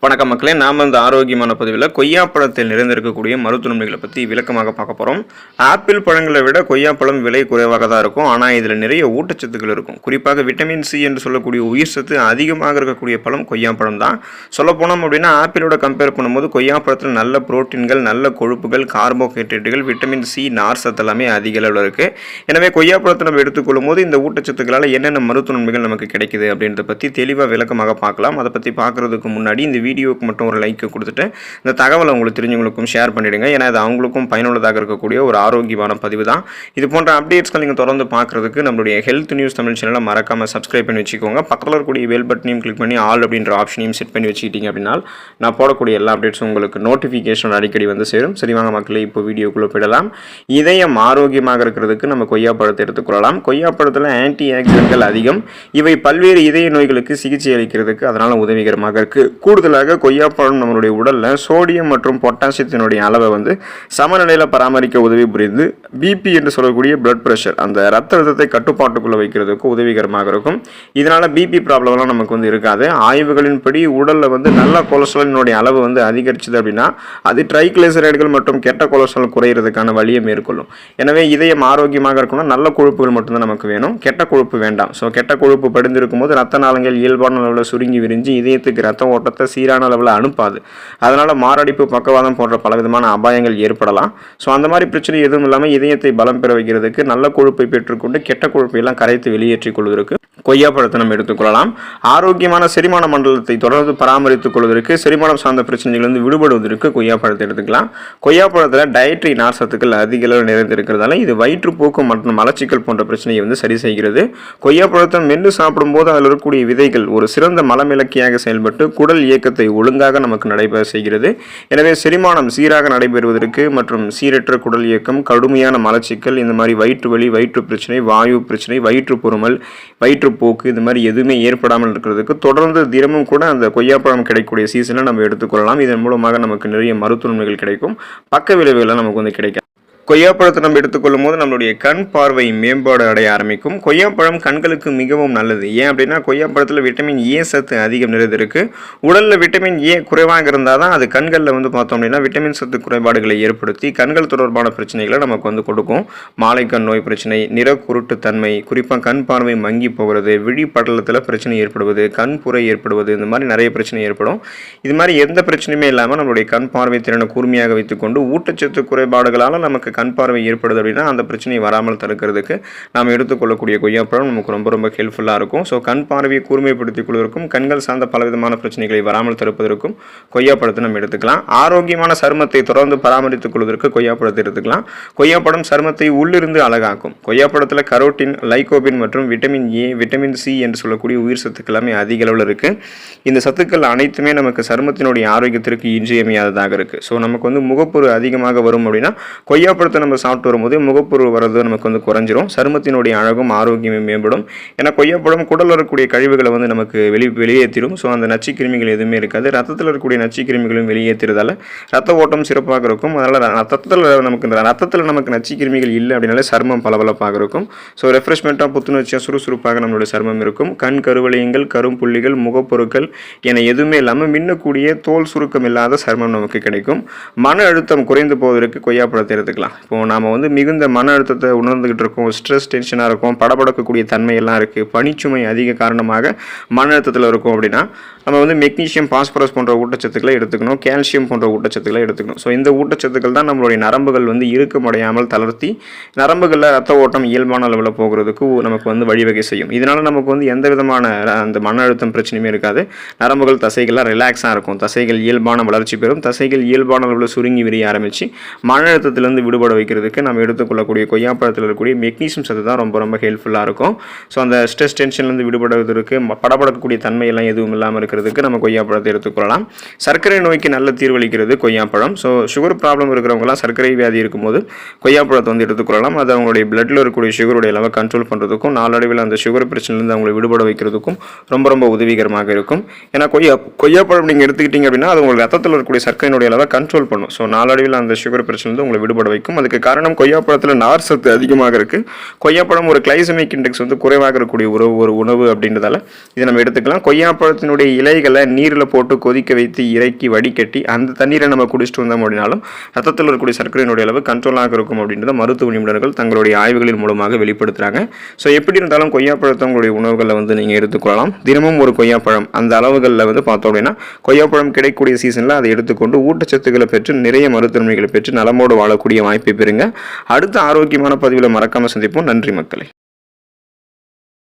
வணக்கம் மக்களே, நாம் இந்த ஆரோக்கியமான பதிவில் கொய்யாப்பழத்தில் நிறைந்திருக்கக்கூடிய மருத்துவ நன்மைகளை பற்றி விளக்கமாக பார்க்க போகிறோம். ஆப்பிள் பழங்களை விட கொய்யாப்பழம் விலை குறைவாக தான் இருக்கும். ஆனால் இதில் நிறைய ஊட்டச்சத்துக்கள் இருக்கும். குறிப்பாக விட்டமின் சி என்று சொல்லக்கூடிய உயிர் சத்து அதிகமாக இருக்கக்கூடிய பழம் கொய்யாப்பழம் தான். சொல்லப்போனோம் அப்படின்னா ஆப்பிளோட கம்பேர் பண்ணும்போது கொய்யாப்பழத்தில் நல்ல புரோட்டீன்கள், நல்ல கொழுப்புகள், கார்போஹைட்ரேட்டுகள், விட்டமின் சி, நார் சத்து எல்லாமே அதிக அளவில் இருக்குது. எனவே கொய்யாப்பழத்தை நம்ம எடுத்துக்கொள்ளும் போது இந்த ஊட்டச்சத்துக்களால் என்னென்ன மருத்துவ நன்மைகள் நமக்கு கிடைக்குது அப்படின்றத பற்றி தெளிவாக விளக்கமாக பார்க்கலாம். அதை பற்றி பார்க்குறதுக்கு முன்னாடி இந்த வீடியோவுக்கு மட்டும் ஒரு லைக் கொடுத்துட்டு இந்த தகவலை உங்களுக்கு தெரிஞ்சவங்களுக்கும் ஷேர் பண்ணிவிடுங்க. ஏன்னா இது அவங்களுக்கும் பயனுள்ளதாக இருக்கக்கூடிய ஒரு ஆரோக்கியமான பதிவு தான். இது போன்ற அப்டேட்ஸ்கள் நீங்கள் தொடர்ந்து பார்க்குறதுக்கு நம்மளுடைய ஹெல்த் நியூஸ் தமிழ் சேனலை மறக்காமல் சப்ஸ்கிரைப் பண்ணி வச்சுக்கோங்க. பக்கத்தில் இருக்கக்கூடிய பெல் பட்டனையும் கிளிக் பண்ணி ஆல் அப்படின்ற ஆப்ஷனையும் செட் பண்ணி வச்சுக்கிட்டீங்க அப்படின்னா நான் போடக்கூடிய எல்லா அப்டேட்ஸும் உங்களுக்கு நோட்டிஃபிகேஷன் அடிக்கடி வந்து சேரும். சரிவாங்க மக்களே, இப்போ வீடியோக்குள்ளே போயிடலாம். இதயம் ஆரோக்கியமாக இருக்கிறதுக்கு நம்ம கொய்யாப்பழத்தை எடுத்துக்கொள்ளலாம். கொய்யாப்பழத்தில் ஆன்டி ஆக்சிடென்ட்கள் அதிகம். இவை பல்வேறு இதய நோய்களுக்கு சிகிச்சை அளிக்கிறதுக்கு அதனால் உதவிகரமாக இருக்குது. கூடுதலாக கொய்யாப்பழம் நம்மளுடைய உடலில் சோடியம் மற்றும் பொட்டாசியத்தினுடைய அளவை சமநிலையில் பராமரிக்க உதவி புரிந்து பிபி என்று சொல்லக்கூடிய பிளட் பிரஷர், அந்த ரத்த அழுத்தத்தை கட்டுப்பாட்டுக்குள்ளே வைக்கிறதுக்கு உதவிகரமாக இருக்கும். இதனால் பிபி ப்ராப்ளம்லாம் நமக்கு இருக்காது. ஆய்வுகளின்படி உடலில் நல்ல கொலஸ்ட்ராலினுடைய அளவு அதிகரிச்சது அப்படின்னா அது ட்ரைக்ளிசரைடுகள் மற்றும் கெட்ட கொலஸ்ட்ரால் குறையிறதுக்கான வழியை மேற்கொள்ளும். எனவே இதயம் ஆரோக்கியமாக இருக்கணும். நல்ல கொழுப்புகள் மட்டும்தான் நமக்கு வேணும், கெட்ட கொழுப்பு வேண்டாம். ஸோ கெட்ட கொழுப்பு படிந்திருக்கும் போது ரத்த நாளங்கள் இயல்பான அளவில் சுருங்கி விரிஞ்சு இதயத்துக்கு ரத்த ஓட்டத்தை சீரான அளவில் அனுப்பாது. அதனால் மாரடைப்பு, பக்கவாதம் போன்ற பலவிதமான அபாயங்கள் ஏற்படலாம். ஸோ அந்த மாதிரி பிரச்சனை எதுவும் இல்லாமல் இதயத்தை பலம் பெற வைக்கிறதுக்கு நல்ல கொழுப்பை பெற்றுக்கொண்டு கெட்ட கொழுப்பை எல்லாம் கரைத்து வெளியேற்றிக் கொள்வதற்கு கொய்யாப்பழத்தை நம்ம எடுத்துக்கொள்ளலாம். ஆரோக்கியமான செரிமான மண்டலத்தை தொடர்ந்து பராமரித்துக் கொள்வதற்கு, செரிமானம் சார்ந்த பிரச்சனைகளிலிருந்து விடுபடுவதற்கு கொய்யாப்பழத்தை எடுத்துக்கலாம். கொய்யாப்பழத்தில் டயட்ரி நார் சத்துக்கள் அதிக அளவில் நிறைந்திருக்கிறதால இது வயிற்றுப்போக்கு மற்றும் மலச்சிக்கல் போன்ற பிரச்சனையை சரி செய்கிறது. கொய்யாப்பழத்தை மென்று சாப்பிடும்போது அதில் இருக்கக்கூடிய விதைகள் ஒரு சிறந்த மலமிளக்கியாக செயல்பட்டு குடல் இயக்கத்தை ஒழுங்காக நமக்கு நடைபெற செய்கிறது. எனவே செரிமானம் சீராக நடைபெறுவதற்கு மற்றும் சீரற்ற குடல் இயக்கம், கடுமையான மலச்சிக்கல், இந்த மாதிரி வயிற்று வலி, வயிற்று பிரச்சனை, வாயு பிரச்சனை, வயிற்று பொறுமல், வயிற்றுப்போக்கு இது மாதிரி எதுவுமே ஏற்படாமல் இருக்கிறதுக்கு தொடர்ந்து தினமும் கூட அந்த கொய்யாப்பழம் கிடைக்கக்கூடிய சீசனை நம்ம எடுத்துக்கொள்ளலாம். இதன் மூலமாக நமக்கு நிறைய மருத்துவ நன்மைகள் கிடைக்கும். பக்க விளைவுகளை நமக்கு கிடைக்கும். கொய்யாப்பழத்தை நம்ம எடுத்துக்கொள்ளும் போது நம்மளுடைய கண் பார்வை மேம்பாடு அடைய ஆரம்பிக்கும். கொய்யாப்பழம் கண்களுக்கு மிகவும் நல்லது. ஏன் அப்படின்னா கொய்யாப்பழத்தில் விட்டமின் ஏ சத்து அதிகம் நிறைந்திருக்கு. உடலில் விட்டமின் ஏ குறைவாக இருந்தால் தான் அது கண்களில் பார்த்தோம் அப்படின்னா விட்டமின் சத்து குறைபாடுகளை ஏற்படுத்தி கண்கள் தொடர்பான பிரச்சனைகளை நமக்கு கொடுக்கும். மாலைக்கண் நோய் பிரச்சனை, நிறக்குருட்டு தன்மை, குறிப்பாக கண் பார்வை மங்கி போகிறது, விழி படலத்தில் பிரச்சனை ஏற்படுவது, கண் புரை ஏற்படுவது, இந்த மாதிரி நிறைய பிரச்சனை ஏற்படும். இது மாதிரி எந்த பிரச்சனையுமே இல்லாமல் நம்மளுடைய கண் பார்வை திறனை கூர்மையாக வைத்துக்கொண்டு ஊட்டச்சத்து குறைபாடுகளால் நமக்கு கண் பார்வை ஏற்படுது அப்படின்னா அந்த பிரச்சனையை வராமல் தடுக்கிறதுக்கு நாம் எடுத்துக்கொள்ளக்கூடிய கொய்யாப்பழம் நமக்கு ரொம்ப ஹெல்ப்ஃபுல்லாக இருக்கும். ஸோ கண் பார்வையை கூர்மைப்படுத்திக் கொள்வதற்கும் கண்கள் சார்ந்த பலவிதமான பிரச்சனைகளை வராமல் தடுப்பதற்கும் கொய்யாப்பழத்தை நம்ம எடுத்துக்கலாம். ஆரோக்கியமான சருமத்தை தொடர்ந்து பராமரித்துக் கொள்வதற்கு கொய்யாப்பழத்தை எடுத்துக்கலாம். கொய்யாப்பழம் சருமத்தை உள்ளிருந்து அழகாக்கும். கொய்யாப்பழத்தில் கரோட்டின், லைகோபின் மற்றும் விட்டமின் ஏ, விட்டமின் சி என்று சொல்லக்கூடிய உயிர் சத்துக்கள் எல்லாமே அதிக அளவில் இருக்குது. இந்த சத்துக்கள் அனைத்துமே நமக்கு சருமத்தினுடைய ஆரோக்கியத்திற்கு இன்றியமையாததாக இருக்குது. ஸோ நமக்கு முகப்பொரு அதிகமாக வரும் அப்படின்னா கொய்யாப்பழத்தை நம்ம சாப்பிட்டு வரும்போது முகப்பொரு வரது நமக்கு குறைஞ்சிரும். சருமத்தினுடைய அழகும் ஆரோக்கியமும் மேம்படும். ஏன்னா கொய்யாப்பழம் குடலில் இருக்கக்கூடிய கழிவுகளை நமக்கு வெளியேற்றிடும். ஸோ அந்த நச்சு கிருமிகள் எதுவுமே இருக்காது. ரத்தத்தில் இருக்கக்கூடிய நச்சு கிருமிகளும் வெளியேற்றுறதால ரத்த ஓட்டம் சிறப்பாக இருக்கும். அதனால் ரத்தத்தில் நமக்கு நச்சு கிருமிகள் இல்லை அப்படின்னாலே சருமம் பளபளப்பாக இருக்கும். ஸோ ரெஃப்ரெஷ்மெண்ட்டாக, புத்துணர்ச்சியாக, சுறுசுறுப்பாக நம்மளுடைய சருமம் இருக்கும். கண் கருவளையங்கள், கரும்புள்ளிகள், முகப்பொருட்கள் என எதுவுமே இல்லாமல் மின்னக்கூடிய தோல் சுருக்கம் இல்லாத சருமம் நமக்கு கிடைக்கும். மன அழுத்தம் குறைந்து போவதற்கு கொய்யாப்பழத்தை எடுத்துக்கலாம். இப்போது நாம் மிகுந்த மன அழுத்தத்தை உணர்ந்துகிட்டு இருக்கோம், ஸ்ட்ரெஸ், டென்ஷனாக இருக்கும், படபடக்கக்கூடிய தன்மையெல்லாம் இருக்குது, பனிச்சுமை அதிக காரணமாக மன அழுத்தத்தில் இருக்கும் அப்படின்னா நம்ம மெக்னீஷியம், பாஸ்பரஸ் போன்ற ஊட்டச்சத்துக்களை எடுத்துக்கணும். கால்சியம் போன்ற ஊட்டச்சத்துக்களை எடுத்துக்கணும். ஸோ இந்த ஊட்டச்சத்துக்கள் தான் நம்மளுடைய நரம்புகள் இறுக்கமடையாமல் தளர்த்தி நரம்புகளில் ரத்த ஓட்டம் இயல்பான அளவில் போகிறதுக்கு நமக்கு வழிவகை செய்யும். இதனால் நமக்கு எந்த விதமான அந்த மன அழுத்தம் பிரச்சனையுமே இருக்காது. நரம்புகள், தசைகள்லாம் ரிலாக்ஸாக இருக்கும். தசைகள் இயல்பான வளர்ச்சி பெறும். தசைகள் இயல்பான அளவில் சுருங்கி விரிய ஆரம்பித்து மன அழுத்தத்திலிருந்து விடுபட வைக்கிறதுக்கு நம்ம எடுத்துக்கொள்ளக்கூடிய கொய்யாப்பழத்தில் இருக்கக்கூடிய மெக்னீசியம் சத்து தான் ரொம்ப ஹெல்ப்ஃபுல்லாக இருக்கும். ஸோ அந்த ஸ்ட்ரெஸ், டென்ஷன்லேருந்து விடுபடுவதற்கு, படபடக்கக்கூடிய தன்மையெல்லாம் எதுவும் இல்லாமல் இருக்கிறதுக்கு நம்ம கொய்யாப்பழத்தை எடுத்துக்கொள்ளலாம். சர்க்கரை நோய்க்கு நல்ல தீர்வளிக்கிறது கொய்யாப்பழம். ஸோ சுகர் ப்ராப்ளம் இருக்கிறவங்களாம், சர்க்கரை வியாதி இருக்கும்போது கொய்யாப்பழத்தை எடுத்துக்கொள்ளலாம். அது அவங்களுடைய பிளட்டில் இருக்கக்கூடிய சுகருடைய அளவை கண்ட்ரோல் பண்ணுறதுக்கும் நாளடைவில் அந்த சுகர் பிரச்சனையிலேருந்து அவங்களை விடுபட வைக்கிறதுக்கும் ரொம்ப உதவிகரமாக இருக்கும். ஏன்னா கொய்யாப்பழம் நீங்கள் எடுத்துக்கிட்டீங்க அப்படின்னா அது உங்களுக்கு ரத்தத்தில் இருக்கக்கூடிய சர்க்கரையினுடைய அளவை கண்ட்ரோல் பண்ணும். ஸோ நாளடைவில் அந்த சுகர் பிரச்சனை உங்களை விடுபட வைக்கும். இருக்கும். அதுக்கு காரணம் கொய்யாப்பழத்தில் நார் சத்து அதிகமாக இருக்குது. கொய்யாப்பழம் ஒரு கிளைசமிக் இண்டெக்ஸ் வந்து குறைவாக இருக்கக்கூடிய ஒரு உணவு அப்படின்றதால இதை நம்ம எடுத்துக்கலாம். கொய்யாப்பழத்தினுடைய இலைகளை நீரில் போட்டு கொதிக்க வைத்து இறக்கி வடிகட்டி அந்த தண்ணீரை நம்ம குடிச்சிட்டு வந்தோம் அப்படின்னாலும் ரத்தத்தில் இருக்கக்கூடிய சர்க்கரையினுடைய அளவு கண்ட்ரோலாக இருக்கும் அப்படின்றத மருத்துவ நிபுணர்கள் தங்களுடைய ஆய்வுகளின் மூலமாக வெளிப்படுத்துகிறாங்க. ஸோ எப்படி இருந்தாலும் கொய்யாப்பழத்தை உங்களுடைய உணவுகளில் வந்து நீங்கள் எடுத்துக்கொள்ளலாம். தினமும் ஒரு கொய்யாப்பழம் அந்த அளவுகளில் வந்து பார்த்தோம் அப்படின்னா கொய்யாப்பழம் கிடைக்கக்கூடிய சீசனில் அதை எடுத்துக்கொண்டு ஊட்டச்சத்துக்களை பெற்று நிறைய மருத்துவமைகளை பெற்று நலமோடு வாழக்கூடிய வாய்ப்பை பெறுங்க. அடுத்த ஆரோக்கியமான பதிவில் மறக்காமல் சந்திப்போம். நன்றி மக்களே.